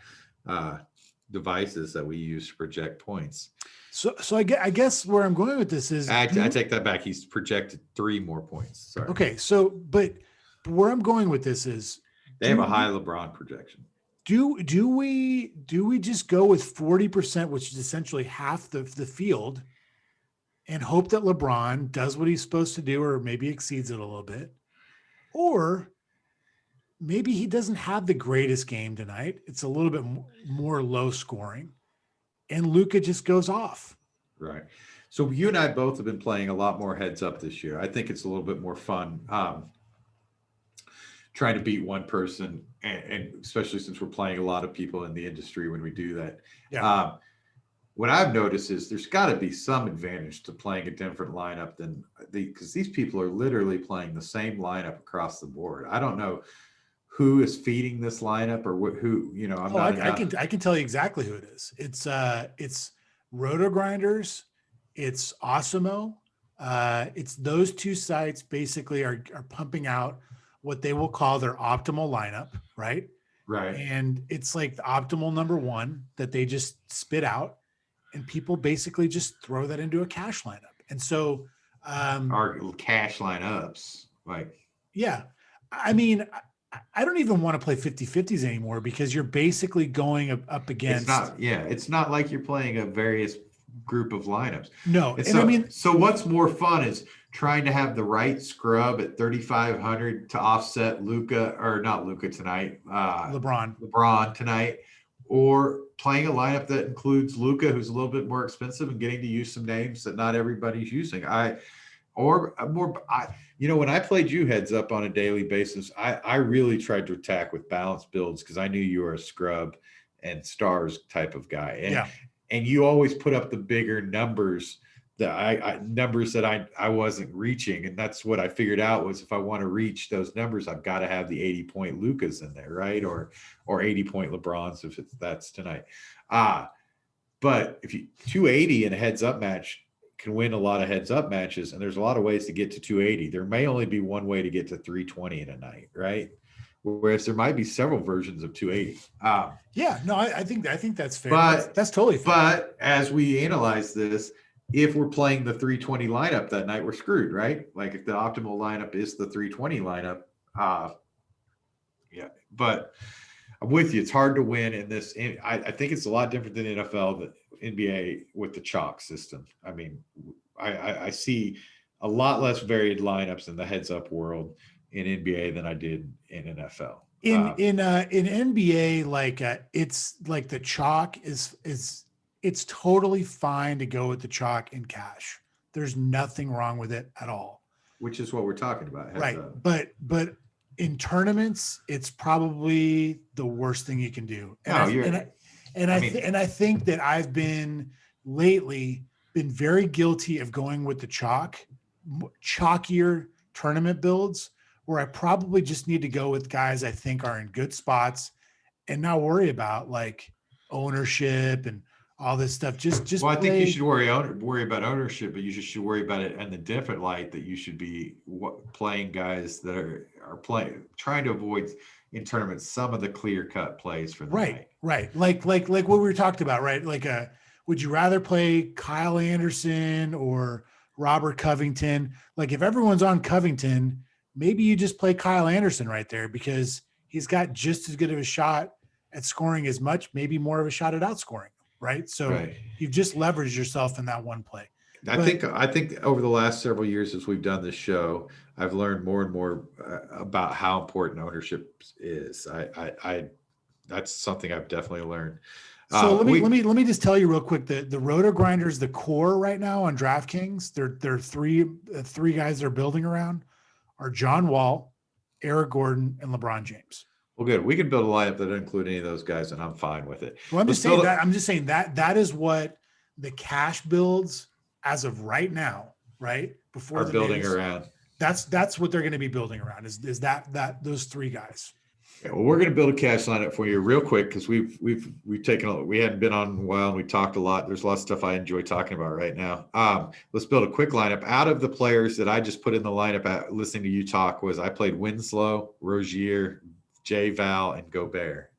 devices that we use to project points. So I guess where I'm going with this is I take that back. He's projected 3 more points. Sorry. Okay, so but where I'm going with this is they have a high LeBron projection. Do we just go with 40%, which is essentially half the field, and hope that LeBron does what he's supposed to do, or maybe exceeds it a little bit? Or maybe he doesn't have the greatest game tonight. It's a little bit more low scoring, and Luka just goes off. Right. So you and I both have been playing a lot more heads up this year. I think it's a little bit more fun trying to beat one person, and especially since we're playing a lot of people in the industry when we do that. Yeah. What I've noticed is there's got to be some advantage to playing a different lineup than because these people are literally playing the same lineup across the board. I don't know who is feeding this lineup or who, you know, I can tell you exactly who it is. It's Roto Grinders, it's Osimo. It's those two sites basically are pumping out what they will call their optimal lineup, right? Right. And it's like the optimal number one that they just spit out, and people basically just throw that into a cash lineup. And so our cash lineups, like, yeah, I mean, I don't even want to play 50-50s anymore, because you're basically going up against. It's not like you're playing a various group of lineups. No. And so, so what's more fun is trying to have the right scrub at 3,500 to offset Luka, or not Luka tonight, LeBron tonight, or playing a lineup that includes Luka, who's a little bit more expensive, and getting to use some names that not everybody's using. When I played you heads up on a daily basis, I really tried to attack with balanced builds because I knew you were a scrub and stars type of guy. And you always put up the bigger numbers that numbers that I wasn't reaching. And that's what I figured out was, if I want to reach those numbers, I've got to have the 80-point Lukas in there, right? Or 80-point LeBrons if that's tonight. But if you 280 in a heads up match can win a lot of heads up matches, and there's a lot of ways to get to 280. There may only be one way to get to 320 in a night, right? Whereas there might be several versions of 280. I think that's fair. That's totally fair. But as we analyze this, if we're playing the 320 lineup that night, we're screwed, right? Like if the optimal lineup is the 320 lineup, but I'm with you. It's hard to win in this. I think it's a lot different than NFL, the NBA with the chalk system. I mean, I see a lot less varied lineups in the heads up world in NBA than I did in NFL. In NBA, like it's like the chalk is it's totally fine to go with the chalk in cash. There's nothing wrong with it at all. Which is what we're talking about. Right. But in tournaments, it's probably the worst thing you can do. And I think that I've been lately very guilty of going with the chalkier tournament builds, where I probably just need to go with guys I think are in good spots and not worry about like ownership and all this stuff. I think you should worry about ownership, but you should worry about it in the different light that you should be playing guys that are trying to avoid in tournaments some of the clear cut plays for the night. Right. Like what we were talking about, right? Like would you rather play Kyle Anderson or Robert Covington? Like if everyone's on Covington, maybe you just play Kyle Anderson right there, because he's got just as good of a shot at scoring as much, maybe more of a shot at outscoring. Right. So you've just leveraged yourself in that one play. I think over the last several years, as we've done this show, I've learned more and more about how important ownership is. That's something I've definitely learned. So let me just tell you real quick, the Roto Grinders, the core right now on DraftKings, they're three guys they're building around are John Wall, Eric Gordon, and LeBron James. Well, good. We can build a lineup that doesn't include any of those guys, and I'm fine with it. Well, Let's build I'm just saying that is what the cash builds as of right now, right? Before are the building news. around. That's what they're going to be building around is that those three guys. Okay, well, we're going to build a cash lineup for you real quick because we've taken we hadn't been on in a while and we talked a lot. There's a lot of stuff I enjoy talking about right now. Let's build a quick lineup. Out of the players that I just put in the lineup listening to you talk I played Winslow, Rozier, J Val, and Gobert.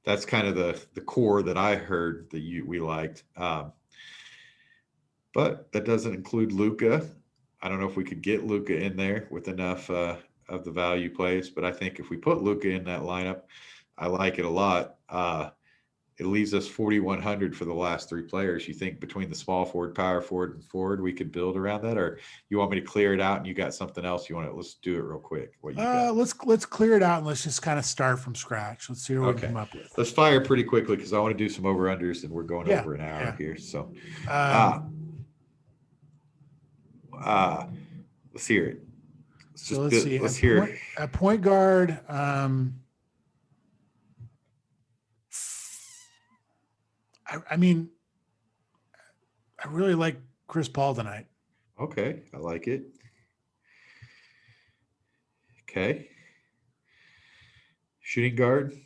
That's kind of the core that I heard that we liked. But that doesn't include Luka. I don't know if we could get Luka in there with enough of the value plays, but I think if we put Luka in that lineup, I like it a lot. It leaves us 4,100 for the last three players. You think between the small forward, power forward, and forward, we could build around that, or you want me to clear it out and you got something else you want to? Let's do it real quick. What you got? Let's clear it out and let's just kind of start from scratch. Let's see what we come up with. Let's fire pretty quickly because I want to do some over unders and we're going over an hour here. So, let's hear it. Let's see. Let's hear it. At point guard. I mean, I really like Chris Paul tonight. Okay, I like it. Okay. Shooting guard.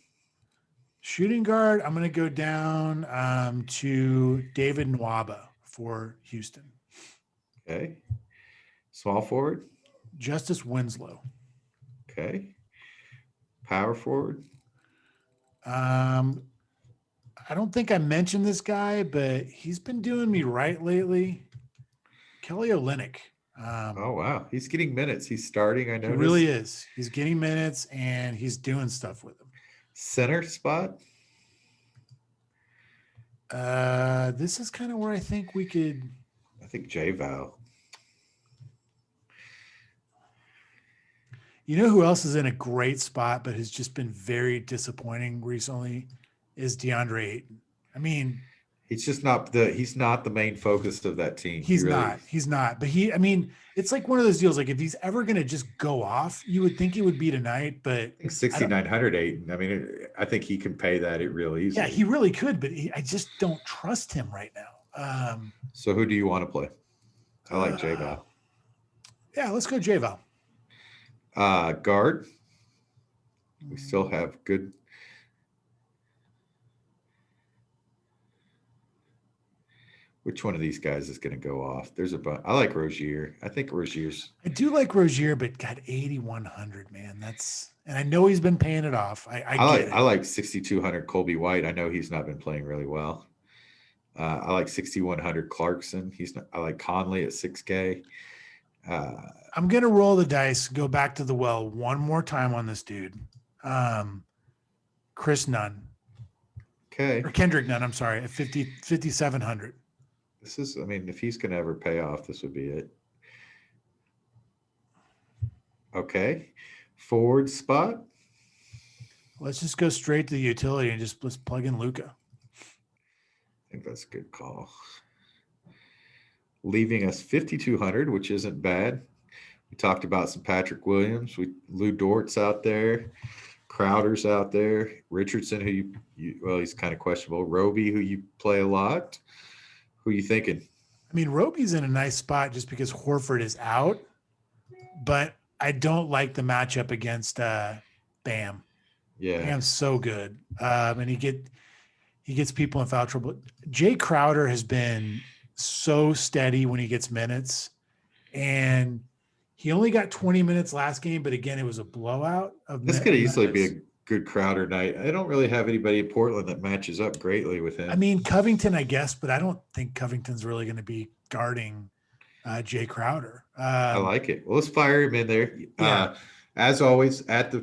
I'm going to go down to David Nwaba for Houston. Okay. Small forward. Justice Winslow. Okay. Power forward. I don't think I mentioned this guy, but he's been doing me right lately. Kelly Olynyk. Oh, wow. He's getting minutes. He's starting, I know. He really is. He's getting minutes, and he's doing stuff with them. Center spot? This is kind of where I think we could. I think J-Val. You know who else is in a great spot but has just been very disappointing recently is DeAndre Ayton. I mean, he's just not the main focus of that team. He's not. But it's like one of those deals. Like if he's ever going to just go off, you would think he would be tonight, but I think 6,900 Ayton. I mean, I think he can pay that real easily. Yeah, he really could, but I just don't trust him right now. So who do you want to play? I like J-Val. Yeah, let's go J-Val. Guard. We still have good. Which one of these guys is going to go off? There's a bunch. I like Rozier. I think Rozier's. I do like Rozier, but got 8,100, man. And I know he's been paying it off. I like 6,200 Colby White. I know he's not been playing really well. I like 6,100 Clarkson. I like Conley at 6K. I'm going to roll the dice, go back to the well one more time on this dude. Chris Nunn. Okay. Or Kendrick Nunn, I'm sorry, at 5,700. This is, if he's going to ever pay off, this would be it. Okay. Forward spot. Let's just go straight to the utility and let's plug in Luka. I think that's a good call. Leaving us 5,200, which isn't bad. We talked about some Patrick Williams. Lou Dort's out there. Crowder's out there. Richardson, who he's kind of questionable. Roby, who you play a lot. Who are you thinking? Roby's in a nice spot just because Horford is out, but I don't like the matchup against Bam. Yeah, Bam's so good, and he gets people in foul trouble. Jay Crowder has been so steady when he gets minutes, and he only got 20 minutes last game, but again, it was a blowout. This could easily be a good Crowder night. I don't really have anybody in Portland that matches up greatly with him. Covington, I guess, but I don't think Covington's really going to be guarding Jay Crowder. I like it. Well, let's fire him in there. Yeah. As always, at the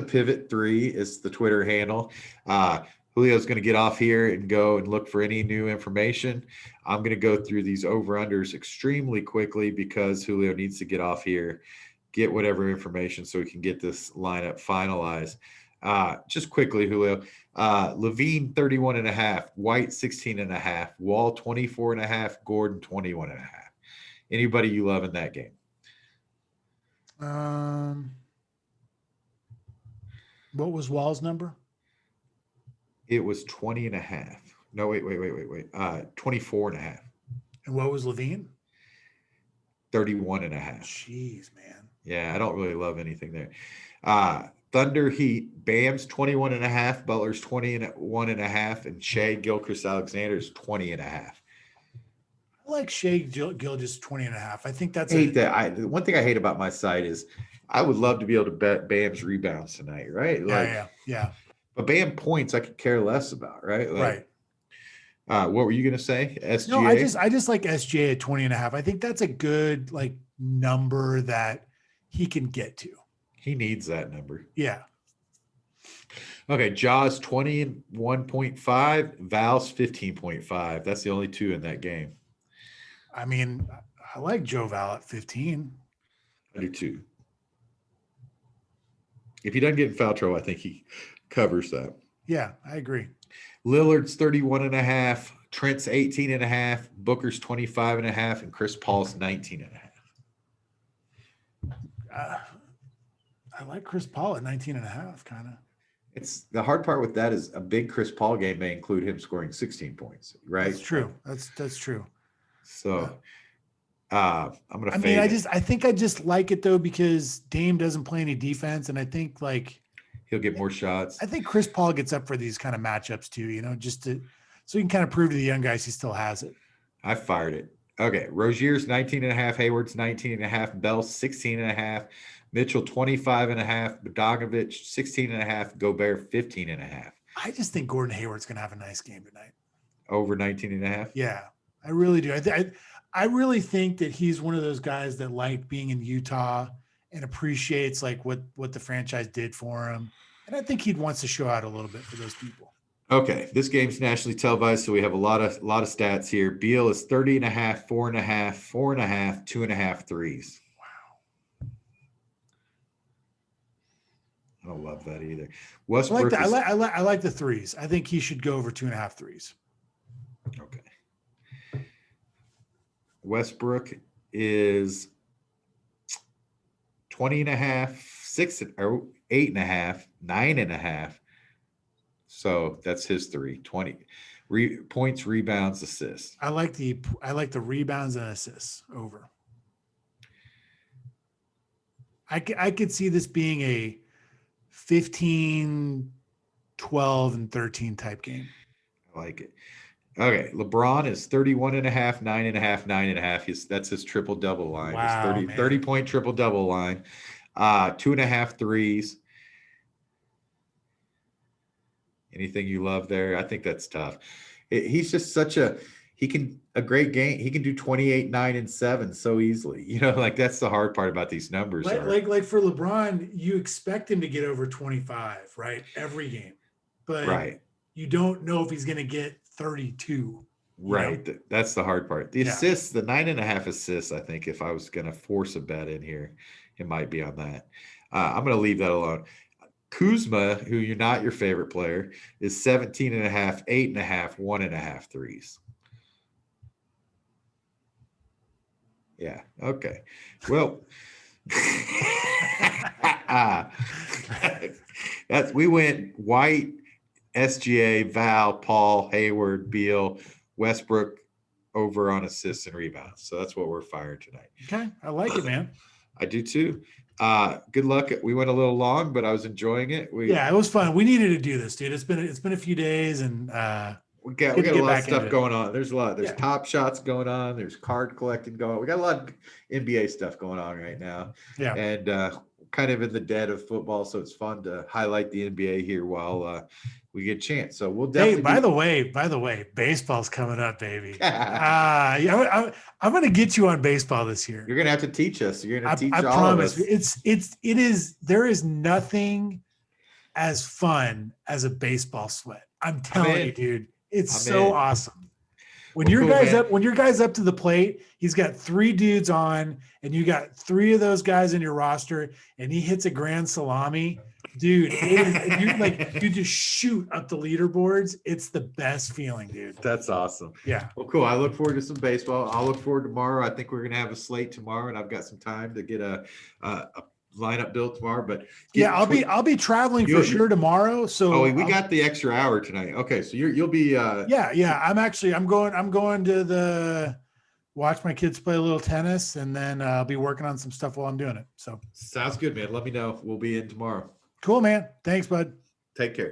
Pivot 3 is the Twitter handle. Julio's going to get off here and go and look for any new information. I'm going to go through these over-unders extremely quickly because Julio needs to get off here, get whatever information so we can get this lineup finalized. Just quickly, Julio. Levine, 31.5. White, 16.5. Wall, 24.5. Gordon, 21.5. Anybody you love in that game? What was Wall's number? It was 20 and a half. No, wait. 24 and a half. And what was Levine? 31 and a half. Jeez, man. Yeah, I don't really love anything there. Thunder Heat, Bam's 21 and a half, Butler's 21 and a half, and Shea Gilchrist Alexander's 20 and a half. I like Shea Gilgeous 20 and a half. I think that's the one thing I hate about my site is I would love to be able to bet Bam's rebounds tonight, right? Yeah. But Bam points I could care less about, right? Right. What were you going to say? SGA? No, I just like SGA at 20 and a half. I think that's a good like number that he can get to. He needs that number. Yeah. Okay, Jaws 21.5, Val's 15.5. That's the only two in that game. I mean, I like Joe Val at 15. I do too. If he doesn't get in foul trouble, I think he covers that. Yeah, I agree. Lillard's 31 and a half, Trent's 18 and a half, Booker's 25 and a half, and Chris Paul's 19 and a half. I like Chris Paul at 19 and a half, kind of. It's the hard part with that is a big Chris Paul game may include him scoring 16 points, right? That's true. That's true. So I'm gonna. I think I just like it though because Dame doesn't play any defense, and I think like he'll get more shots. I think Chris Paul gets up for these kind of matchups too, just so he can kind of prove to the young guys he still has it. I fired it. Okay, Rozier's 19 and a half, Hayward's 19 and a half, Bell's 16 and a half, Mitchell 25 and a half, Bogdanovich 16 and a half, Gobert 15 and a half. I just think Gordon Hayward's going to have a nice game tonight. Over 19 and a half? Yeah, I really do. I really think that he's one of those guys that like being in Utah and appreciates like what the franchise did for him. And I think he wants to show out a little bit for those people. Okay, this game's nationally televised, so we have a lot of stats here. Beal is 30 and a half, 4 and a half, 4 and a half, 2.5 threes. Wow. I don't love that either. Westbrook I like the threes. I think he should go over 2.5 threes. Okay. Westbrook is 20 and a half, 8 and a half, 9 and a half. So that's his 20 points, rebounds, assists. I like the rebounds and assists over. I could see this being a 15, 12, and 13 type game. I like it. Okay, LeBron is 31 and a half, 9 and a half, 9 and a half. That's his triple-double line. Wow, his 30-point triple-double line. 2.5 threes. Anything you love there? I think that's tough. He's just a great game. He can do 28, 9, and 7 so easily. Like that's the hard part about these numbers. Like for LeBron, you expect him to get over 25, right? Every game. But right. You don't know if he's going to get 32. Right. That's the hard part. The assists, the 9.5 assists, I think if I was going to force a bet in here, it might be on that. I'm going to leave that alone. Kuzma, who you're not your favorite player, is 17 and a half, 8 and a half, 1.5 threes. Yeah. Okay. Well, we went White, SGA, Val, Paul, Hayward, Beal, Westbrook over on assists and rebounds. So that's what we're firing tonight. Okay. I like it, man. I do too. Good luck. We went a little long, but I was enjoying it. It was fun. We needed to do this, dude. It's been a few days and we got a lot of stuff going on. There's a lot. There's top shots going on. There's card collecting going on. We got a lot of NBA stuff going on right now. Yeah. And kind of in the dead of football. So it's fun to highlight the NBA here while we get a chance. So we'll definitely. Hey, by the way, baseball's coming up, baby. I'm going to get you on baseball this year. You're going to have to teach us. You're going to teach I all promise. of us. There is nothing as fun as a baseball sweat. I'm telling you, dude, it's awesome. When your guy's up to the plate, he's got 3 dudes on, and you got 3 of those guys in your roster, and he hits a grand salami, dude. You just shoot up the leaderboards. It's the best feeling, dude. That's awesome. Yeah. Well, cool. I look forward to some baseball. I'll look forward tomorrow. I think we're gonna have a slate tomorrow, and I've got some time to get a lineup built tomorrow, but Yeah, I'll be traveling for sure tomorrow. So we got the extra hour tonight. Okay, so you'll be yeah. I'm going to watch my kids play a little tennis, and then I'll be working on some stuff while I'm doing it. So sounds good, man. Let me know. We'll be in tomorrow. cool, man. Thanks, bud. Take care.